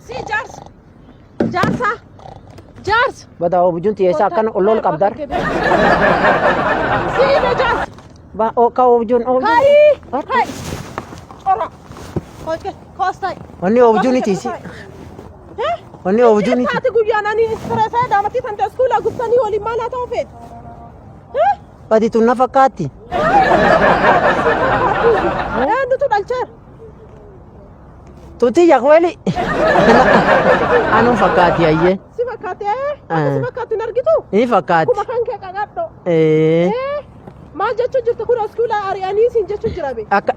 Si jaarsa. Jaarsa. Jaarsa. Bada wajjun tiyeessa akkana ollol qabdar. Si na jaarsa. Ba o ka wajjun o. Hai. Hai. Ora. Koike kostai. Wanni wajjun tiisi. Wanni wajjun tiisi. Taati guyyaana ni stressa daamatti tante iskoola guftanii waliin maal haa ta'u feet. Badi tun na fakkaatti. Nutu dhalcheera. Tuti yakweli. Anu fakkaatti ayye. Si fakkaate si fakkaatu hin argitu. Ni fakkaatti. Kuma kan kee qaqadho. Maal jechuu jirtu kun iskoola ari'anii siin jechuu jira be. Akka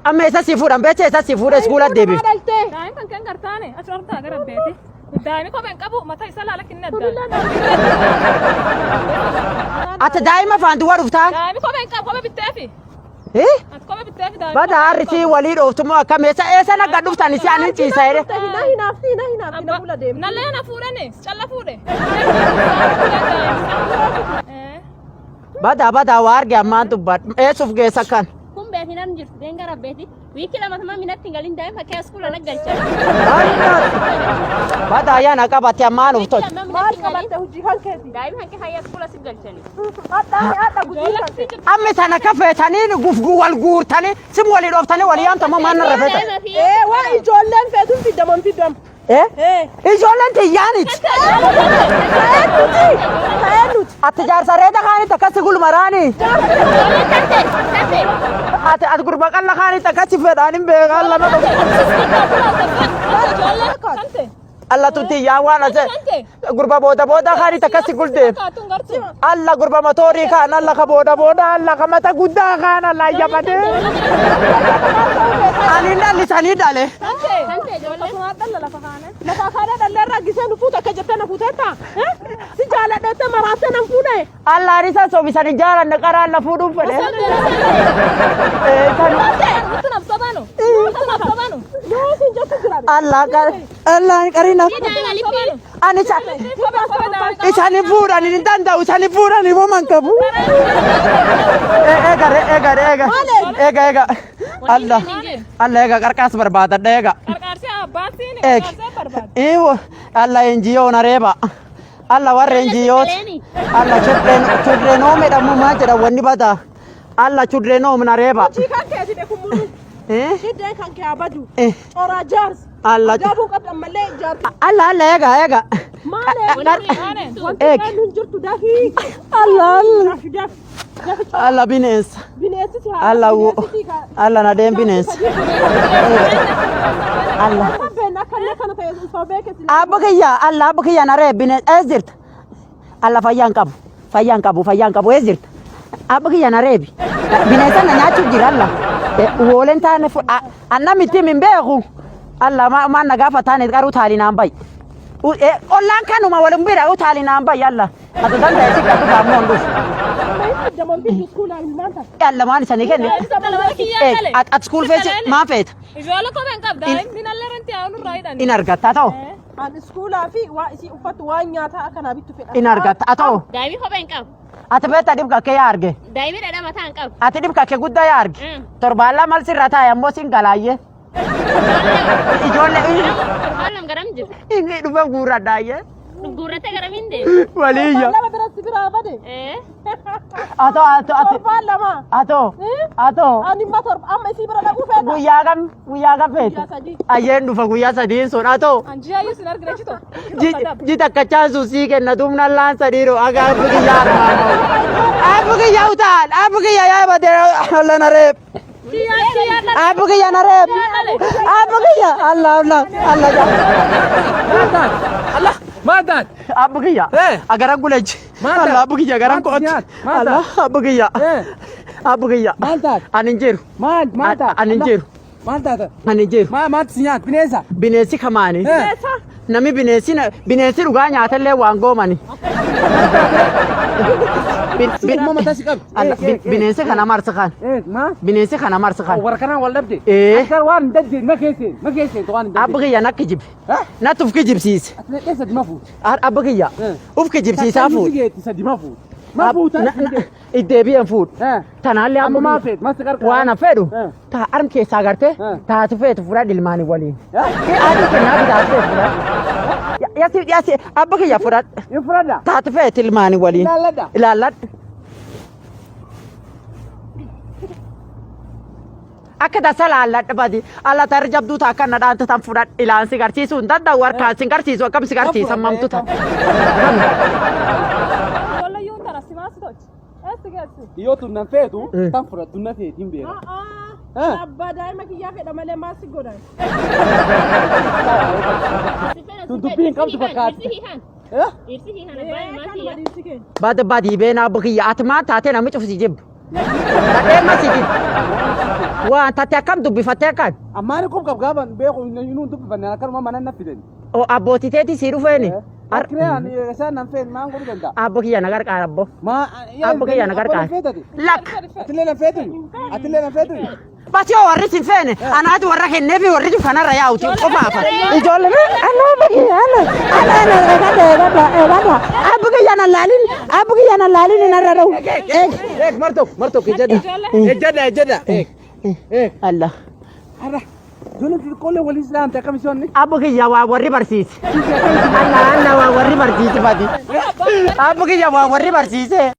amma isa si fuudhan beecha isa si fuudha iskoola deebiif. Daa'im kan keen gartaane as ortaa gara beeti. Daa'imni kopheen qabu mataa isaa laala kinni adda. Ati daa'ima faantu waa dhuftaa? Daa'imni kopheen qabu kophee bitteefi. Ati kophee bitteefi daa'imni. Bada harrisi walii dhooftumoo akkam eessa nagga dhuftan isi anin ciisa jedhe. Hinaafti na fuula deemu. Nallee na fuudhani calla fuudhe. Bada waa arge ammaan dubbad eessuuf geessa kan. Kun beetinaan jirtu deenga rabbeeti. Wiikii lama tamaa minatti galin daa'ima kee iskoola naggalcha. Bada ayyaana qabate ammaan uftochi. Maal qabatte hojii kan keeti? Daa'ima kee hayya iskoola si galchani. Hadha guddiisa. Amma sana kafeetanii wal guurtanii simu walii dhooftanii walii yaamtamoo maal narra feetan? Waa ijoolleen feetuun fiddaman fiddam. Ijoolleen tiyyaaniti. Ati jaarsa reeta kaanitti akkasi gulmaraani. Ati gurba qalla kaanitti akkasi fedhaanin beekaan lama dhufu. Alla tutti yaa waan ase gurba booda kaanitti akkasi guldeem. Alla gurba matoorii kaan alla ka booda alla ka mata guddaa kaan alla yabbadee. Ani dhallisanii dhale. Lafa kana dhallee raggisee nu fuuta akka jettee na fuuteetta. Si jaaladheette maraattee nan fuudhe. Allaan isa soobisanii jaalanne qaraan na fuudhuun fedhe. Allaan qarina. Ani isaanii fuudhanii hin danda'u isaanii fuudhanii homan qabu. Eega. Alla qarqaas barbaadadha eega. Alla NGO na reeba. Alla warra NGOt. Alla chudreenoo medhamu maa jedha wanni bada. Alla chudreenoo na reeba. Shiddeen kan kee abadu. Coraa jaarsa. Alla Gaabuu qabdan malee jaarsa. Alla eega. Wanti nun jirtu dafii. Alla bineensa. Bineensi si Alla na deem bineensa. Abba kiyya na reeb bineensa ees jirta. Alla fayyaan qabu ees jirta. Abba kiyya na reebi. Bineensa na nyaachuuf jira alla. Wooleen taane anna miti min beeku. Alla maan na gaafa taane qaruu taalinaan bayi. Ollaan kanuma walin bira utaalinaan bayi alla. Ati dandeessi qabdu gaammoon dhufu. Alla maan isanii kenne. Ati school feesi maan feeta? Ijoollee kopheen qabda daa'imni nallee ranti haa nurraa hidhan. In argatta ta'o. Ani iskuulaa fi waa isii uffatu waan nyaataa akkanaa bittu fedha. In argatta ta'o. Daa'imni kopheen qabu. Ati beektaa dhibka kee yaa arge. Daa'imni dhadhaa mataa hin qabu. Ati dhibka kee guddaa yaa arge. Torbaan lama sirra taa'e ammoo sin galaayyee. Ijoollee Torbaan lama garam jiru. inni dhufe guurradhaayyee. Gurratee garam hin deemu. Waliyya. Lama biratti biraa bade. Torbaan lama. Atoo. Ani amma isii bira dhaquu fedha. Guyyaa kam feetu. Ayyeen dhufa guyyaa sadiin sun atoo. Anjiyaayyuu sin argina chito. Ji takkachaan sun sii kenna tumna laan sadiiro aga abbu kiyyaa armaan. Abbu kiyyaa utaan abbu kiyyaa yaa badee olla na reeb. Abbu kiyyaa na reeb. Abbu kiyyaa Allah. Maadaan. Abbu kiyyaa. Agaran guleechi. Allah abbu kiyyaa agaran kooti. Allah abbu kiyyaa. Abbu kiyyaa. Maadaan. Ani hin jiru. Maadaan. Ani hin jiru. Maadaan. Ani hin jiru. Maadaan si nyaata bineensa. Bineensi kamaani. Nami bineensi dhugaa nyaatallee waan goomani. Ilmoo mataa si qabu. Bineensi kana marsa kan. Bineensi kana marsa kan. Warra kanaan wal dhabde. Akka waan hin daddeetti ma keesseen waan hin daddeetti. Abba kiyya nakki jibi. Natti uf kijibsiise. Ati dheessa dima fuuti. Abba kiyya uf kijibsiisaa fuudhi. Ati dima fuuti. Ma fuuta. Iddeebi'een fuudhu. Tanaallee Amma amma maa feet? Masti qarqara. waan fedhu Eh. arm keessaa agartee taatu feetu fudhadhu ilmaanii waliin. Adii kennaa bitaa feetu fudhadhu. Yasi abba kiyya fudhadhu. Hin fudhadha. Taatu feetu ilmaanii waliin. Ilaalladha. Ilaalladhu. Akka tasa laalladhu badi alla tarri jabduu ta'a kan nadhaan tan fudhadhu ilaan si garsiisuu hin danda'u harkaan si garsiisu akkam si garsiisan mamtu ta'a. Ijoollee yuun tana si maasi tolchi. Eessi geessi? Yoo tunnan feetu tan fudhadhu na feetiin beeka. Abbaa daa'ima kiyyaa fedha malee maasi godhan. Dubbiin qabdu fakkaatti. Irsi hiikan. Eh? Irsi hiikan abbaan maati yaa. Bada badii beenaa abba kiyya ati maan taatee namni cufu si jibbu. Dhadhee ma si jibbu. Waan taate akkam dubbifattee akkaan. Ammaan kun gaaban beeku nuun dubbifanne akkanuma mana na fidani. Abbootii teetii sii dhufeeni. Akkiraan isaan nan feet maan godhu danda'a. Abba kiyya na gargaara abbo. Abba kiyya na gargaara. Lakk. Atillee nan feetu. Atillee nan feetu. Basi yoo warri sin feene anaati warra kennee fi warri kanarra yaa'uti qofaafa. Ijoollee alaa bakki alaa abba kiyya na laalin abba kiyya na laalin narra dhawu. Marto ejjada. Ejjada. Allah. Arra. Jolle qolle wali islaan ta kamisonni. Abba kiyya waa warri barsiise. Allah waa warri barsiise badi. Abba kiyya waa warri barsiise.